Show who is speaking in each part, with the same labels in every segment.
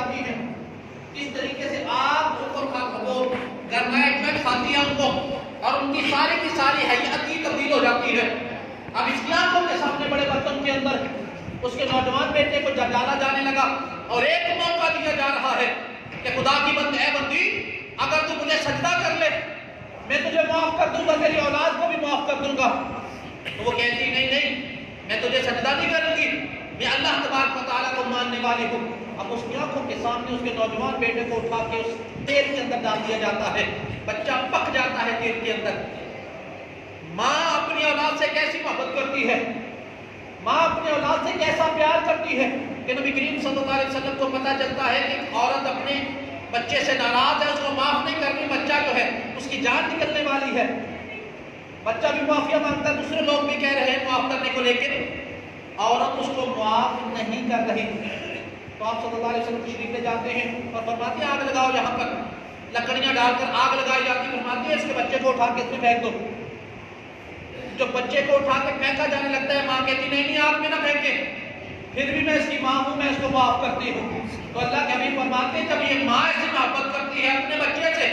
Speaker 1: جاتی ہیں، کس طریقے سے آگ وہ گرمائش میں کھاتی ہے ان کو، اور ان کی ساری حیات ہی تبدیل ہو جاتی ہے۔ اب اس کی آنکھوں کے سامنے بڑے برتن کے اندر اس کے نوجوان بیٹے کو ڈالا جانے لگا، اور ایک موقع دیا جا رہا ہے کہ خدا کی بندی اگر تو مجھے سجدہ کر لے میں تجھے معاف کر دوں گا، تیری اولاد کو بھی معاف کر دوں گا۔ تو وہ کہتی نہیں، میں تجھے سجدہ نہیں کروں گی، میں اللہ تبارک و تعالیٰ کو ماننے والی ہوں۔ اب اس کی آنکھوں کے سامنے اس کے نوجوان بیٹے کو اٹھا کے اس تیل کے اندر ڈال دیا جاتا ہے، بچہ پک جاتا ہے تیل کے اندر۔ ماں اپنی اولاد سے کیسی محبت کرتی ہے، ماں اپنے اولاد سے کیسا پیار کرتی ہے کہ نبی کریم صلی اللہ علیہ وسلم کو پتہ چلتا ہے کہ عورت اپنے بچے سے ناراض ہے، اس کو معاف نہیں کرنی، بچہ جو ہے اس کی جان نکلنے والی ہے، بچہ بھی معافیا مانگتا ہے، دوسرے لوگ بھی کہہ رہے ہیں معاف کرنے کو، لیکن عورت اس کو معاف نہیں کر رہی۔ تو آپ صلی اللہ علیہ وسلم تشریف لے جاتے ہیں اور فرماتے ہیں آگ لگاؤ، یہاں پر لکڑیاں ڈال کر آگ لگائی جاتی، فرماتے ہیں اس کے بچے کو اٹھا کے اس میں پھینک دو۔ جو بچے کو اٹھا کے پھینکا جانے لگتا ہے، ماں کہتی نہیں آگ میں نہ پھینکے، پھر بھی میں اس کی ماں ہوں، میں اس کو معاف کرتی ہوں۔ تو اللہ کے حبیب فرماتے ہیں جب یہ ماں ایسی محبت کرتی ہے اپنے بچے سے،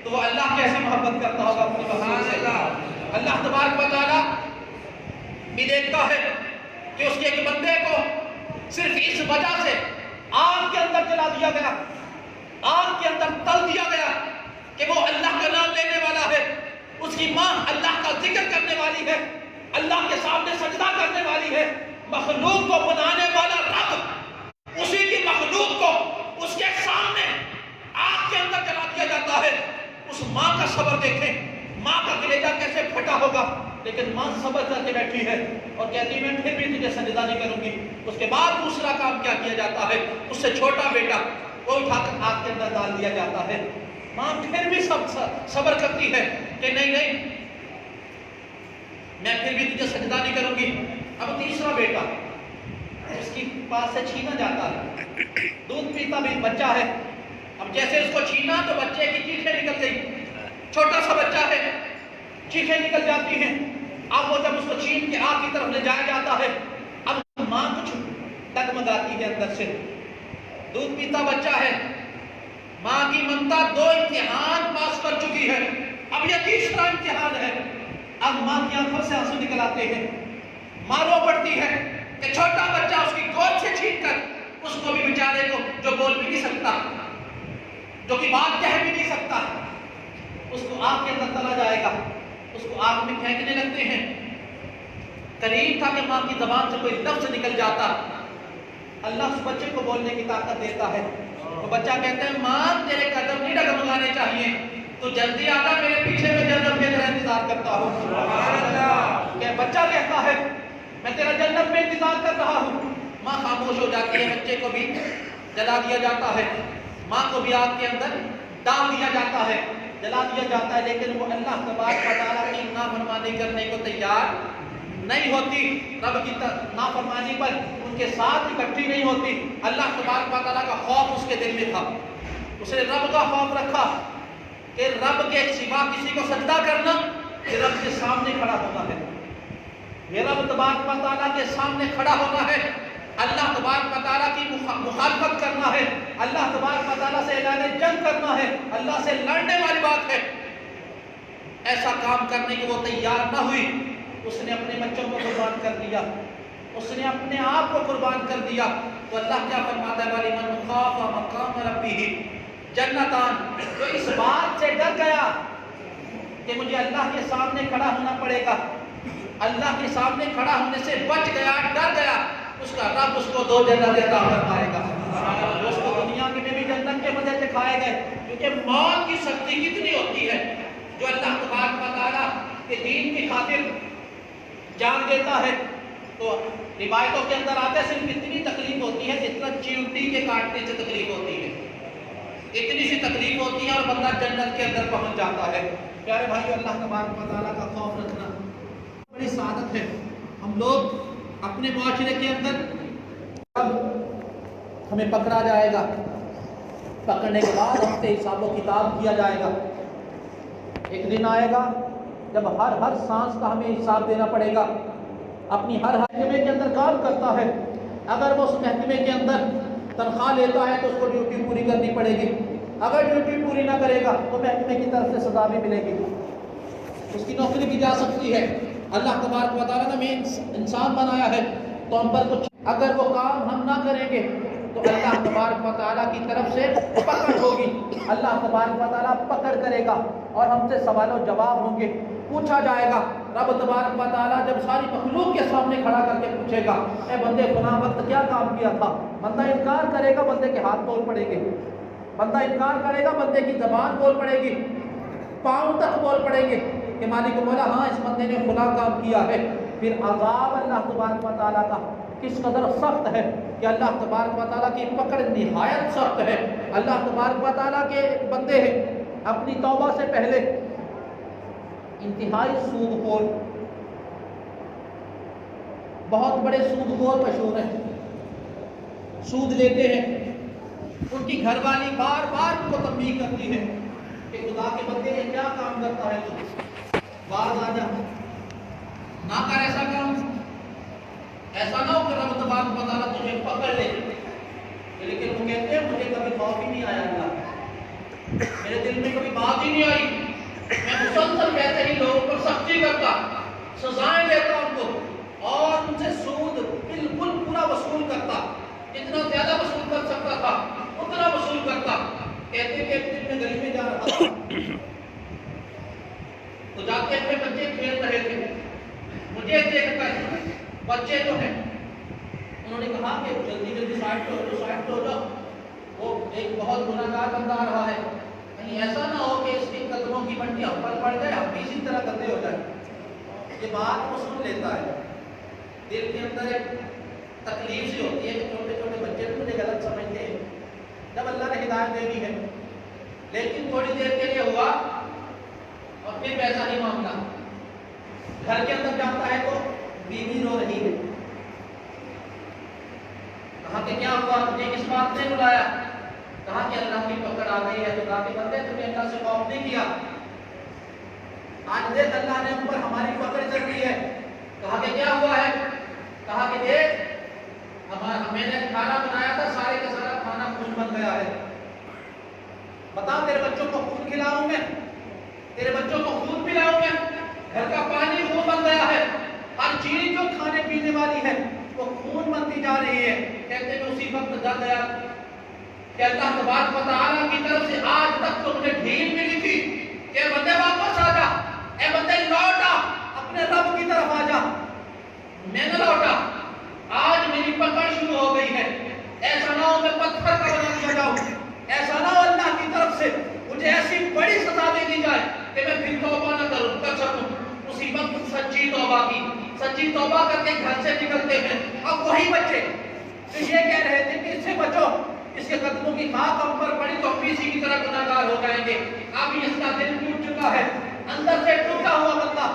Speaker 1: تو وہ اللہ کیسی محبت کرتا ہوگا اپنے بچے سے۔ اللہ تبارک و تعالیٰ بھی دیکھتا ہے کہ اس کے ایک بندے کو صرف اس وجہ سے آگ کے اندر جلا دیا گیا، آگ کے اندر تل دیا گیا کہ وہ اللہ کا نام لینے والا ہے، اس کی ماں اللہ کا ذکر کرنے والی ہے، اللہ کے سامنے سجدہ کرنے والی ہے۔ مخلوق کو بنانے والا رب اسی کی مخلوق کو اس کے سامنے آگ کے اندر جلا دیا جاتا ہے۔ اس ماں کا صبر دیکھیں، ماں کا کلیجہ کیسے پھٹا ہوگا، لیکن ماں صبر کر کے بیٹھی ہے اور کہتی میں پھر بھی تجھے سجدہ نہیں کروں گی۔ اس کے بعد دوسرا کام کیا کیا جاتا ہے، اس سے چھوٹا بیٹا وہ اٹھا کر آگ کے اندر ڈال دیا جاتا ہے۔ ماں پھر بھی صبر کرتی ہے کہ نہیں میں پھر بھی تجھے سجدہ نہیں کروں گی۔ اب تیسرا بیٹا اس کی پاس سے چھینا جاتا ہے، دودھ پیتا بھی بچہ ہے، اب جیسے اس کو چھینا تو بچے کی چیخیں نکل گئی، چھوٹا سا بچہ ہے، چیخیں نکل جاتی ہیں۔ اب وہ جب اس کو چھین کے آگ کی طرف لے جایا جاتا ہے، اب ماں کچھ ڈگمگاتی ہے اندر سے، دودھ پیتا بچہ ہے، ماں کی ممتا 2 امتحان پاس کر چکی ہے، اب یہ تیسرا امتحان ہے۔ اب ماں کی آنکھوں سے آنسو نکل آتے ہیں، ماں رو پڑتی ہے کہ چھوٹا بچہ اس کی گود سے چھین کر اس کو بھی بیچارے کو جو بول بھی نہیں سکتا، جو کہ بات کہہ بھی نہیں سکتا، اس کو آگ کے اندر تلا جائے گا، اس کو آگ میں پھینکنے لگتے ہیں۔ قریب تھا کہ ماں کی زبان سے کوئی لفظ نکل جاتا، اللہ اس بچے کو بولنے کی طاقت دیتا ہے۔ وہ بچہ کہتا ہے ماں تیرے قدم نہیں ڈگمگانے چاہیے، تو جلدی آتا، میرے پیچھے میں جنت میں تیرا انتظار کرتا ہوں۔ کہ بچہ کہتا ہے میں تیرا جنت میں انتظار کر رہا ہوں۔ ماں خاموش ہو جاتی ہے، بچے کو بھی جلا دیا جاتا ہے، ماں کو بھی آگ کے اندر ڈال دیا جاتا ہے، جلا دیا جاتا ہے، لیکن وہ اللہ تبارک و تعالیٰ کی نافرمانی کرنے کو تیار نہیں ہوتی، رب کی نافرمانی پر ان کے ساتھ اکٹھی نہیں ہوتی۔ اللہ تبارک و تعالیٰ کا خوف اس کے دل میں تھا، اس نے رب کا خوف رکھا کہ رب کے سوا کسی کو سجدہ کرنا یہ رب کے سامنے کھڑا ہونا ہے، یہ رب تبارک و تعالیٰ کے سامنے کھڑا ہونا ہے، اللہ تبارک و تعالیٰ کی مخالفت کرنا ہے، اللہ تبارک و تعالیٰ سے اعلان جنگ کرنا ہے، اللہ سے لڑنے والی بات ہے۔ ایسا کام کرنے کی وہ تیار نہ ہوئی، اس نے اپنے بچوں کو قربان کر دیا، اس نے اپنے آپ کو قربان کر دیا۔ تو اللہ کیا فرماتا ہے وَلِمَنْ خَافَ مَقَامَ رَبِّهِ جنتان، جو اس بات سے ڈر گیا کہ مجھے اللہ کے سامنے کھڑا ہونا پڑے گا، اللہ کے سامنے کھڑا ہونے سے بچ گیا، ڈر گیا، اس کا رب اس کو 2 جنت عطا فرمائے گا۔ اس کو دنیا میں بھی جنت کے مزے دکھائے گئے، کیونکہ موت کی سختی کتنی ہوتی ہے۔ جو اللہ تبارک و تعالیٰ کے دین کی خاطر جان دیتا ہے، تو روایتوں کے اندر آتے صرف اتنی تکلیف ہوتی ہے جتنا چیونٹی کے کاٹنے سے تکلیف ہوتی ہے، اتنی سی تکلیف ہوتی ہے اور بندہ جنت کے اندر پہنچ جاتا ہے۔ پیارے بھائی، اللہ تبارک و تعالیٰ کا خوف رکھنا بڑی سعادت ہے۔ ہم لوگ اپنے معاشرے کے اندر اب ہمیں پکڑا جائے گا، پکڑنے کے بعد ہم سے حساب و کتاب کیا جائے گا۔ ایک دن آئے گا جب ہر سانس کا ہمیں حساب دینا پڑے گا۔ اپنی ہر محکمے کے اندر کام کرتا ہے، اگر وہ اس محکمے کے اندر تنخواہ لیتا ہے تو اس کو ڈیوٹی پوری کرنی پڑے گی، اگر ڈیوٹی پوری نہ کرے گا تو محکمے کی طرف سے سزا بھی ملے گی، اس کی نوکری بھی جا سکتی ہے۔ اللہ تبارک و تعالیٰ نے ہمیں انسان بنایا ہے تو ہم پر کچھ اگر وہ کام ہم نہ کریں گے تو اللہ تبارک و تعالیٰ کی طرف سے پکڑ ہوگی، اللہ تبارک و تعالیٰ پکڑ کرے گا اور ہم سے سوال و جواب ہوں گے، پوچھا جائے گا۔ رب تبارک و تعالیٰ جب ساری مخلوق کے سامنے کھڑا کر کے پوچھے گا اے بندے فلاں وقت کیا کام کیا تھا، بندہ انکار کرے گا، بندے کے ہاتھ بول پڑیں گے، بندہ انکار کرے گا، بندے کی زبان بول پڑے گی، پاؤں تک بول پڑیں گے کہ مالک مولا ہاں اس بندے نے فلاں کام کیا ہے۔ پھر عذاب اللہ تبارک و تعالیٰ کا کس قدر سخت ہے کہ اللہ تبارک و تعالیٰ کی پکڑ نہایت سخت ہے۔ اللہ تبارک و تعالیٰ کے بندے ہیں اپنی توبہ سے پہلے انتہائی سود خور، بہت بڑے سود خور مشہور ہیں، سود لیتے ہیں، ان کی گھر والی بار بار ان کو تنبیہ کرتی ہے کہ خدا کے بندے یہ کیا کام کرتا ہے، تو باز آ جا، نہ کر ایسا کام، ایسا نہ ہو کہ رب تبارک و تعالیٰ تجھے پکڑ لے۔ لیکن وہ کہتے ہیں مجھے کبھی خوف ہی نہیں آیا اللہ، میرے دل میں کبھی بات ہی نہیں آئی، میں مسلسل کہتے ہی لوگوں پر سختی کرتا، سزائیں دیتا ان کو اور ان سے سود بالکل پورا وصول کرتا، جتنا زیادہ وصول کر سکتا تھا اتنا وصول کرتا۔ کہتے کہ ایک دن میں گلی میں جا رہا تھا تو جاتے اپنے بچے کھیل رہے تھے، مجھے دیکھ کر بچے جو ہیں انہوں نے کہا کہ جلدی جلدی سائڈ پہ ہو جاؤ، سائڈ پہ ہو جاؤ، وہ ایک بہت گناہگار بندہ آ رہا ہے، کہیں ایسا نہ ہو کہ اس کے قدموں کی منڈی ہم پر پڑ جائے، ہم بھی اسی طرح گندے ہو جائیں۔ یہ بات وہ سن لیتا ہے، دل کے اندر ایک تکلیف سی ہوتی ہے کہ چھوٹے چھوٹے بچے تو مجھے غلط سمجھتے ہیں، جب اللہ نے ہدایت دینی ہے۔ لیکن تھوڑی دیر کے لیے ہوا اور پھر ویسا ہی معاملہ، گھر کے اندر جاتا ہے تو بیوی رو رہی ہے، کہا کہ کیا ہوا، تجھے کس بات نے بلایا، کہا کہ اللہ کی پکڑ آ گئی ہے، خدا کے بندے تم نے اللہ سے خوف نہیں کیا، آج دیکھ اللہ نے اوپر ہماری پکڑ چل رہی ہے۔ کہا کہ کیا ہوا ہے، کہا کہ دیکھ میں نے کھانا بنایا تھا، سارے کا سارا کھانا خون بن گیا ہے، بتا تیرے بچوں کو خون کھلاؤں میں، تیرے بچوں کو خون پلاؤں میں، گھر کا پانی خون بن گیا ہے، ہر چیز جو کھانے پینے والی ہے وہ خون بنتی جا رہی ہے۔ کہتے ہیں اسی وقت ڈر گیا کہ اللہ تبارک و تعالیٰ کی طرف سے آج تک تو مجھے ڈھیل ملی تھی کہ بندے واپس آ جا، اے بندے لوٹ آ، اپنے رب کی طرف آ جا، میں نہ لوٹا، آج میری پکڑ شروع ہو گئی ہے، ایسا نہ ہو میں پتھر کا بنا دیا جاؤں، ایسا نہ ہو اللہ کی طرف سے مجھے ایسی بڑی سزا دے دی جائے کہ میں پھر توبہ نہ کر سکوں۔ اسی وقت سچی توبہ کی، سچی توبہ کر کے گھر سے نکلتے ہیں۔ اب وہی بچے تو یہ کہہ رہے تھے کہ اس سے بچو، اس کے قدموں کی خاک ہم پر پڑی تو ہم بھی اسی کی طرح گناہگار ہو جائیں گے۔ اب اس کا دل ٹوٹ چکا ہے، اندر سے ٹوٹا ہوا بندہ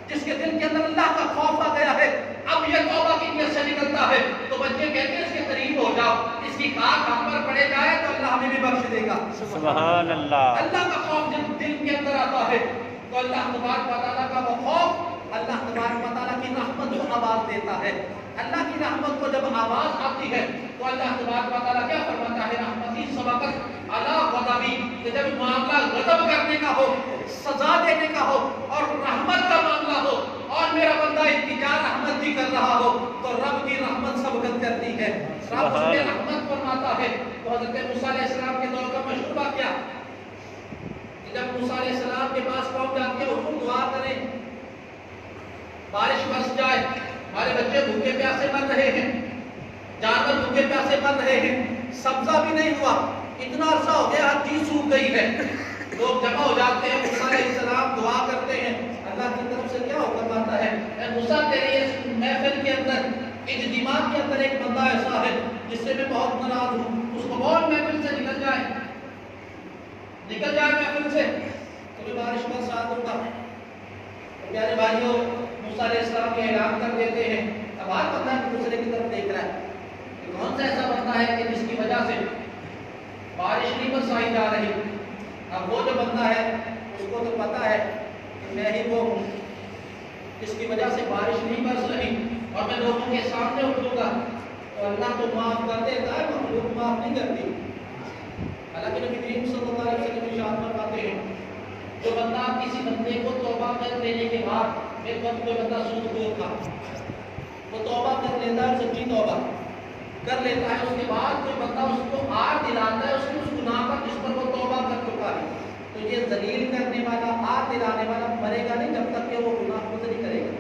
Speaker 1: جس کے دل کے اندر اللہ کا خوف آ گیا ہے، اب یہ توبہ کی نیت سے نکلتا ہے تو بچے کہتے ہیں اس کے قریب ہو جاؤ، اس کی خاک ہم پر پڑے جائے تو اللہ ہمیں بھی بخش دے گا۔
Speaker 2: سبحان اللہ۔
Speaker 1: اللہ کا خوف جب دل کے اندر آتا ہے تو اللہ تبارک و تعالیٰ کا وہ خوف اللہ تبارک و تعالیٰ کی رحمت کو آواز دیتا ہے۔ اللہ کی رحمت کو جب آواز آتی ہے تو اللہ تبارک و تعالیٰ کیا فرماتا ہے، رحمتی سبقت علی غضبی، کہ جب معاملہ غضب کرنے کا ہو، سزا دینے کا ہو اور رحمت کا معاملہ ہو اور میرا بندہ التجا رحمت بھی کر رہا ہو تو رب کی رحمت سبقت کرتی ہے، رب اس میں رحمت فرماتا ہے۔ تو حضرت موسیٰ علیہ السلام کے دور کا مشہور واقعہ، جب موسیٰ علیہ السلام کے پاس قوم جاتی ہے، حضور دعا کریں بارش برس جائے، ہمارے بچے بھوکے پیاسے مر رہے ہیں، جانور بھوکے پیاسے مر رہے ہیں، سبزہ بھی نہیں ہوا، اتنا عرصہ ہو گیا ہر چیز سوکھ گئی ہے۔ لوگ جمع ہو جاتے ہیں، موسیٰ علیہ السلام دعا کرتے ہیں، اللہ کی طرف سے کیا حکم آتا ہے، اے موسیٰ تیری اس محفل کے اندر اجتماع کے اندر ایک بندہ ایسا ہے جس سے میں بہت ناراض ہوں، اس کو بہت محفل سے نکل جائے محفل سے تو بارش کا ساتھ ہوگا۔ پیارے بھائیوں، موسیٰ علیہ السلام یہ اعلان کر دیتے ہیں، اب ہر بندہ دوسرے کی طرف دیکھ رہا ہے کہ کون سا ایسا بندہ ہے کہ جس کی وجہ سے بارش نہیں برسائی جا رہی۔ اب وہ جو بندہ ہے اس کو تو پتا ہے کہ میں ہی وہ ہوں جس کی وجہ سے بارش نہیں برس رہی اور میں لوگوں کے سامنے اٹھوں گا تو اللہ تو معاف کر دیتا ہے، مخلوق معاف نہیں کرتی۔ حالانکہ نبی کریم صلی اللہ علیہ وسلم ارشاد فرماتے ہیں جو بندہ کسی بندے کو توبہ کر لینے کے بعد، ایک وقت کوئی بندہ سود خور تھا، وہ توبہ کر لیتا ہے، سچی توبہ کر لیتا ہے، اس کے بعد کوئی بندہ اس کو آگ دلاتا ہے اس کے اس گناہ پر جس پر وہ توبہ کر چکا ہے، تو یہ ذلیل کرنے والا، آگ دلانے والا مرے گا نہیں جب تک کہ وہ گناہ خود نہیں کرے گا۔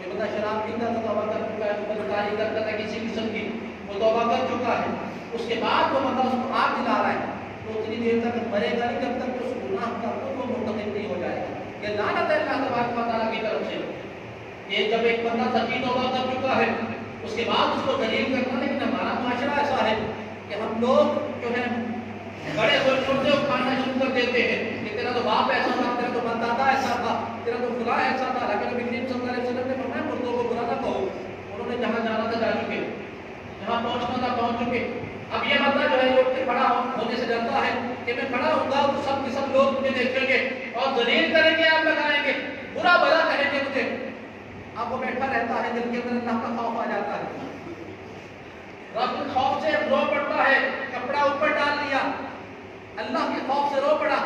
Speaker 1: یہ بندہ شراب پیتا تھا، توبہ کر چکا ہے، بدکاری کرتا تھا کسی قسم کی، وہ توبہ کر چکا ہے، اس کے بعد وہ بندہ اس کو آگ دلا رہا ہے تو اتنی دیر تک مرے گا نہیں جب تک کہ اس گناہ کا خود وہ مرتکب نہیں ہو جائے گا۔ یہ لعنت ہے اللہ تبارک و تعالیٰ کی طرف سے۔ یہ جب ایک بندہ سچی توبہ کر چکا ہے اس کے بعد اس کو ذلیل کرنا، لیکن ہمارا معاشرہ ایسا ہے کہ ہم لوگ جو ہے بڑے ہوئے چھوٹے کھانا شروع کر دیتے ہیں کہ تیرا تو باپ ایسا تھا، تیرا تو بندادا ایسا تھا، تیرا تو فلاں ایسا تھا۔ لیکن نبی کریم صلی اللہ علیہ وسلم نے فرمایا مردوں کو برا نہ کہو، انہوں نے جہاں جانا تھا جا چکے، جہاں پہنچنا تھا پہنچ چکے۔ اب یہ بندہ جو ہے اٹھ کے کھڑا ہونے سے ڈرتا ہے کہ میں کھڑا ہوں گا تو سب کے سب لوگ مجھے دیکھیں گے اور ذلیل کریں گے، آپ لگائیں گے، برا بھلا کہیں گے مجھے۔ اب وہ بیٹھا رہتا ہے، دل کے اندر اللہ کا خوف آ جاتا ہے، رب کے خوف سے رو پڑتا ہے، کپڑا اوپر ڈال لیا، اللہ کے خوف سے رو پڑا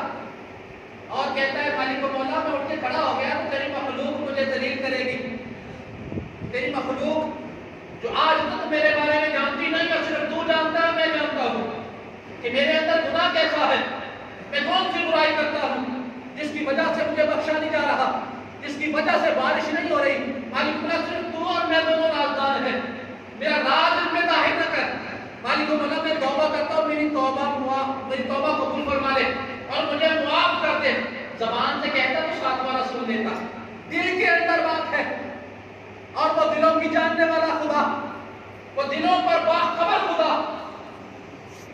Speaker 1: اور کہتا ہے مالک و مولا میں اٹھ کے کھڑا ہو گیا تو تیری مخلوق مجھے ذلیل کرے گی، تیری مخلوق جو آج تک میرے بارے میں جانتی نہیں ہے، صرف تو جانتا ہے، میں جانتا ہوں کہ میرے اندر گناہ کیسا ہے، میں کون سی برائی کرتا ہوں جس کی وجہ سے مجھے بخشا نہیں جا رہا، جس کی وجہ سے بارش نہیں ہو رہی۔ مالک مولا صرف تو اور میں دونوں رازدار ہیں، میرا راز ان میں ظاہر نہ کر۔ مالک مولا میں توبہ کرتا ہوں، میری توبہ قبول فرما لے اور مجھے معاف کر دے۔ زبان سے کہتا تو ساتواں سن لیتا، دل کے اندر بات ہے، اور وہ دلوں کی جاننے والا خدا، وہ دلوں پر باخبر خدا،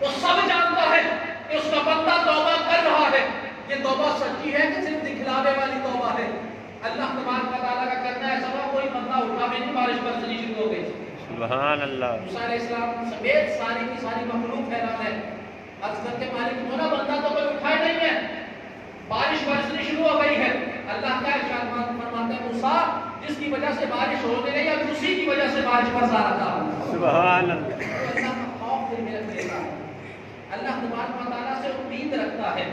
Speaker 1: وہ سب جانتا ہے کہ اس کا بندہ توبہ کر رہا ہے، یہ توبہ سچی ہے کہ صرف دکھلاوے والی توبہ ہے۔ اللہ تبارک و تعالیٰ کا کرنا ہے سوا کوئی بندہ اٹھا بھی نہیں، بارش برسنی شروع ہو گئی۔
Speaker 2: سبحان اللہ۔
Speaker 1: موسیٰ علیہ السلام سمیت ساری کی ساری مخلوق حیران ہے، عرض کر کے مالک مولا بندہ تو کوئی اٹھا ہی نہیں ہے، بارش برسنی شروع ہو گئی ہے۔ اللہ کا ارشاد فرماتا ہے موسیٰ جس کی وجہ سے بارش ہونے لگی اب اسی کی وجہ سے بارش برسا رہا تھا۔
Speaker 2: سبحان اللہ۔
Speaker 1: اللہ کا خوف دل میں رکھ لیتا ہے، اللہ تبارک و تعالیٰ سے امید رکھتا ہے،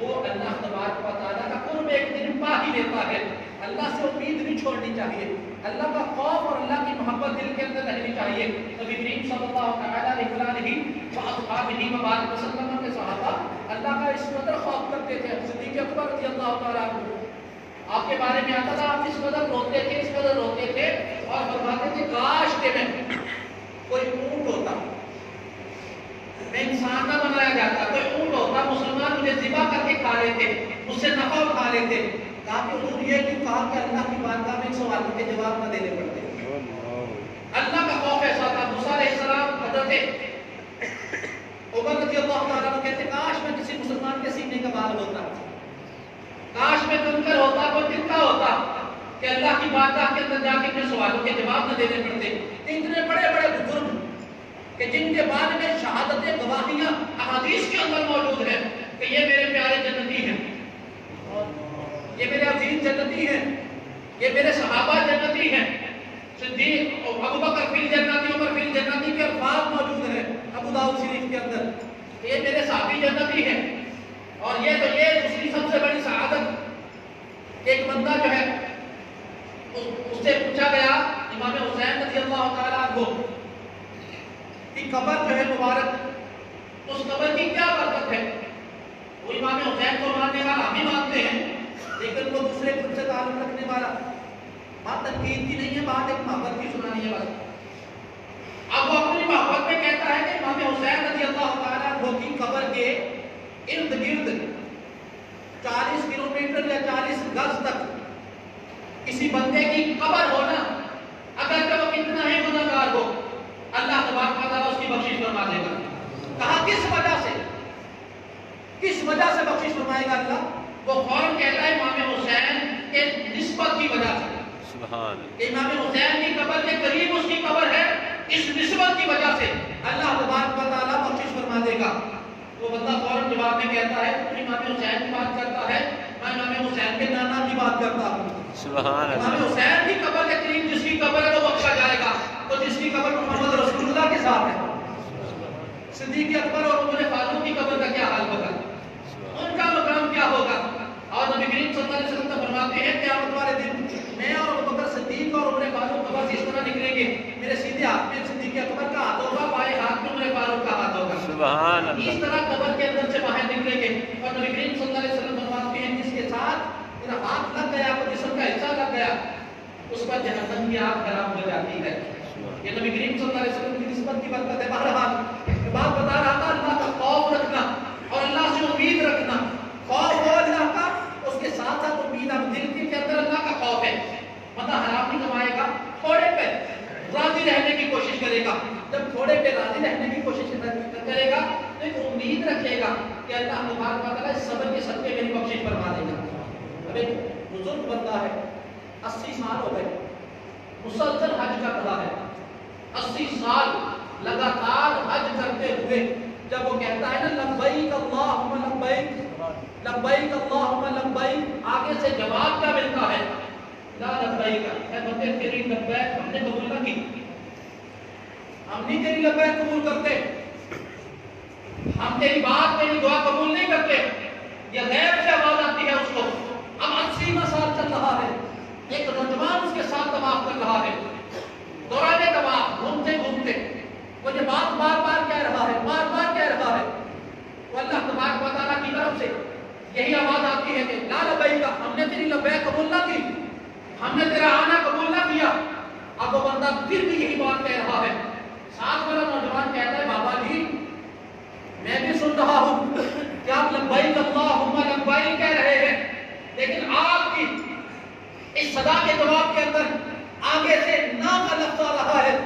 Speaker 1: وہ اللہ تبارک و تعالیٰ کا قرب ایک دن پا ہی لیتا ہے۔ اللہ سے امید نہیں چھوڑنی چاہیے، اللہ کا خوف اور اللہ کی محبت دل کے اندر رہنی چاہیے۔ نبی کریم صلی اللہ تعالیٰ علیہ وآلہ وسلم کے صحابہ اللہ کا اس قدر خوف کرتے تھے، صدیق اکبر رضی اللہ تعالیٰ عنہ آپ کے بارے میں آتا تھا، آپ اس قدر روتے تھے، اس قدر روتے تھے اور فرماتے تھے کاش کہ میں کوئی اونٹ ہوتا، میں انسان نہ بنایا جاتا، کوئی اونٹ ہوتا، مسلمان مجھے ذبح کر کے کھا لیتے، مجھ سے نفع اٹھا لیتے۔ کہا کہ حضور یہ کیوں کہا کہ اللہ کی بارگاہ میں سوالوں کے جواب نہ دینے پڑتے۔ اللہ کا خوف ایسا تھا۔ موسیٰ علیہ السلام حضرت عمر رضی اللہ تعالیٰ عنہ کہتے کاش میں کسی مسلمان کے سینے کا بال ہوتا، کاش میں کنکر ہوتا، کوئی تنکا ہوتا کہ اللہ کی بارگاہ کے اندر جا کے اپنے سوالوں کے جواب نہ دینے پڑتے۔ اتنے بڑے بڑے بزرگ کہ جن کے بارے میں شہادتیں گواہیاں احادیث کے اندر موجود ہیں کہ یہ میرے پیارے جنتی ہیں، یہ میرے عزیز جنتی ہیں، یہ میرے صحابہ جنتی ہیں، صدیق ابو بکر فی الجنتی، عمر فی الجنتی کے الفاظ موجود ہیں ابو داؤد شریف کے اندر کہ یہ میرے صحابی جنتی ہیں۔ اور یہ تو یہ دوسری سب سے بڑی سعادت، ایک بندہ جو ہے اس سے پوچھا گیا امام حسین رضی اللہ تعالیٰ عنہ کی قبر جو ہے مبارک، اس قبر کی کیا برکت ہے؟ وہ امام حسین کو ماننے والا ہم ہی مانتے ہیں، لیکن وہ دوسرے خود سے تعلق رکھنے والا، بات تنقید کی نہیں ہے، بات ایک محبت کی سنانی ہے بس۔ اب وہ اپنی محبت میں کہتا ہے کہ امام حسین رضی اللہ تعالیٰ عنہ کی قبر کے ارد گرد 40 کلومیٹر یا 40 گز تک کسی بندے کی قبر ہونا، اگر کہ وہ کتنا ہی گنہگار ہو، اللہ تبارک و تعالیٰ اس کی بخشش فرما دے گا۔ کہا کس وجہ سے، کس وجہ سے بخشش فرمائے گا اللہ؟ وہ فوراً کہتا ہے امام حسین کے نسبت کی وجہ سے، کہ امام حسین کی قبر کے قریب اس کی قبر ہے، اس نسبت کی وجہ سے اللہ تبارک و تعالیٰ بخشش فرما دے گا۔ وہ بندہ فوراً جواب میں کہتا ہے تو امام حسین کی بات کرتا ہے، میں امام حسین کے نانا کی بات کرتا ہوں۔ امام حسین کی قبر کے قریب جس کی قبر ہے وہ بخشا جائے گا، تو جس کی قبر محمد رسول اللہ کے ساتھ ہے، صدیق اکبر اور عمر فاروق کی قبر کا کیا حال ہوگا، ان کا مقام کیا ہوگا؟ اور نبی کریم صلی اللہ علیہ وسلم فرماتے ہیں قیامت والے دن میں اور ابوبکر صدیق اور عمر فاروق قبر سے اس طرح نکلیں گے، میرے سیدھے ہاتھ میں صدیق اکبر کا ہاتھ ہوگا، بائیں ہاتھ میں عمر فاروق کا ہاتھ ہوگا،
Speaker 2: سبحان اللہ،
Speaker 1: اس طرح قبر کے اندر سے باہر نکلیں گے۔ اور نبی کریم صلی اللہ علیہ وسلم فرماتے ہیں جس کے ساتھ میرا ہاتھ لگ گیا، وہ جسم کا حصہ لگ گیا، اس پر جہنم کی آگ حرام ہو جاتی ہے۔ یہ نبی کریم صلی اللہ علیہ وسلم کی نسبت کی برکت ہے۔ بہرحال میں بات بتا رہا تھا، اللہ کا خوف رکھنا اور اللہ سے امید رکھنا، خوف ہو اللہ کا، اس کے ساتھ ساتھ امید، اب دل کے اندر اللہ کا خوف ہے، بندہ حرام نہیں کمائے گا، تھوڑے پہ راضی رہنے کی کوشش کرے گا، جب تھوڑے پہ راضی رہنے کی کوشش کرے گا تو ایک امید رکھے گا کہ اللہ تبارک و تعالیٰ صبر کے صدقے میری بخشش فرما دے گا۔ اب ایک بزرگ بندہ ہے، 80 سال ہو گئے، مسلسل حج کر رہا ہے، 80 سال لگاتار حج کرتے ہوئے جب وہ کہتا ہے نا لبیک اللہم لبیک لبیک اللہم لبیک، آگے سے جواب کیا ملتا ہے؟ لا لبیک، اے بندے تیری لبیک ہم نے قبول نہ کی، ہم نہیں تیری لبیک قبول کرتے، ہم تیری بات تیری دعا قبول نہیں کرتے۔ یہ غیب سے آواز آتی ہے اس کو۔ اب 80 سال چل رہا ہے، ایک نوجوان اس کے ساتھ طواف کر رہا ہے، دوران طواف گھومتے گھومتے وہ یہ بات بار بار کہہ رہا ہے، بار بار کہہ رہا ہے، وہ اللہ تبارک و تعالیٰ کی طرف سے یہی آواز آتی ہے کہ لا لبیک، ہم نے تیری لبیک قبول نہ کی، ہم نے تیرا آنا قبول نہ کیا۔ اب وہ بندہ پھر بھی یہی بات کہہ رہا ہے، ساتھ والا نوجوان کہتا ہے بابا جی میں بھی سن رہا ہوں کہ آپ لبیک اللہم لبیک کہہ رہے ہیں، لیکن آپ کی اس صدا کے جواب کے اندر آگے سے نا کا لفظ آ رہا ہے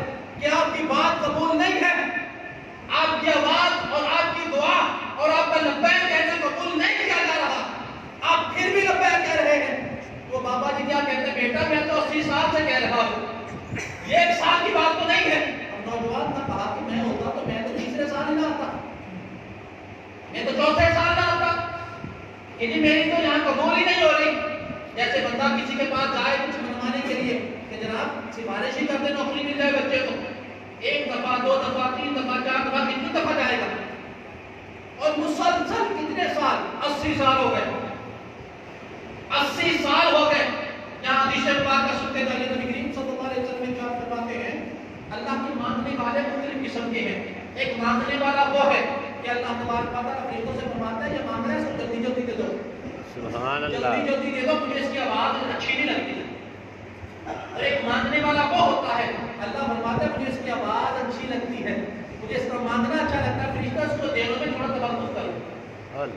Speaker 1: کہ آپ کی بات قبول نہیں ہے، آپ کی آواز اور آپ کی دعا اور آپ کا لبیک کہنا قبول نہیں کیا جا رہا، آپ پھر بھی لبیک کہہ رہے ہیں۔ وہ بابا جی کیا کہتے ہیں، بیٹا میں تو 80 سال سے کہہ رہا ہوں، یہ 1 سال کی بات تو نہیں ہے۔ اب نوجوان نے کہا کہ میں ہوتا تو میں تو تیسرے سال ہی نہ آتا، میں تو چوتھے سال نہ آتا، کہ جی میری تو یہاں قبول ہی نہیں ہو رہی۔ جیسے بندہ کسی کے پاس جائے کچھ منوانے کے لیے کہ جناب سفارش ہی کرتے نوکری مل جائے بچے کو، 1 دفعہ 2 دفعہ 3 دفعہ 4 دفعہ کتنی دفعہ جائے گا؟ اور مسلسل کتنے سال، 80 سال ہو گئے، 80 سال ہو گئے یہاں حدیث پاک کا سنتے ہوئے۔ نبی کریم صلی اللہ علیہ وسلم ارشاد فرماتے ہیں اللہ کے مانگنے والے مختلف قسم کے ہیں، ایک مانگنے والا وہ ہے کہ اللہ تبارک و تعالیٰ فرشتوں سے فرماتا ہے یہ مانگ رہا ہے اس کو جلدی جلدی دے دو،
Speaker 2: سبحان اللہ،
Speaker 1: جلدی جلدی دے دو، مجھے اس کی آواز اچھی نہیں لگتی۔ اور ایک مانگنے والا وہ ہوتا ہے اللہ فرماتا ہے مجھے اس کی آواز اچھی لگتی ہے، مجھے اس کا مانگنا اچھا لگتا ہے، فرشتہ اس کو دینے میں تھوڑا تباہ کرو،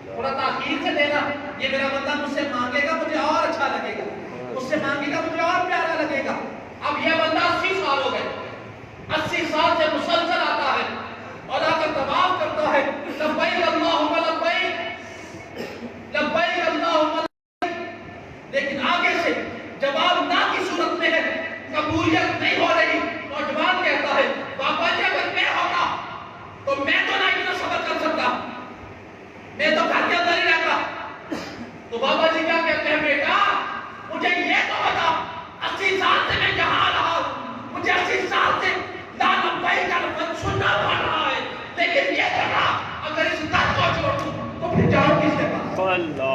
Speaker 1: تھوڑا تاخیر سے دینا، یہ میرا بندہ مجھ سے مانگے گا مجھے اور اچھا لگے گا، مجھ سے مانگے گا مجھے اور پیارا لگے گا۔ اب یہ بندہ 80 سال ہو گئے، 80 سال سے مسلسل آتا ہے اور آ کر طواف کرتا ہے، لبیک اللہم لبیک لبیک اللہم لبیک، لیکن آگے سے جواب نہ کی صورت میں ہے، قبولیت نہیں ہو رہی۔ نوجوان کہتا ہے بابا جی اگر میں ہوتا تو میں تو نہ اتنا صبر کر سکتا، میں تو گھر کے اندر ہی رہتا۔ تو بابا جی کیا کہتے ہیں بیٹا مجھے یہ تو بتا، 80 سال سے میں جہاں رہا ہوں، مجھے 80 سال سے لا لبیک کا لفظ سننا پڑ رہا ہے، لیکن یہ جگہ اگر اس در کو چھوڑ دوں تو پھر جاؤں کس کے پاس؟
Speaker 2: اللہ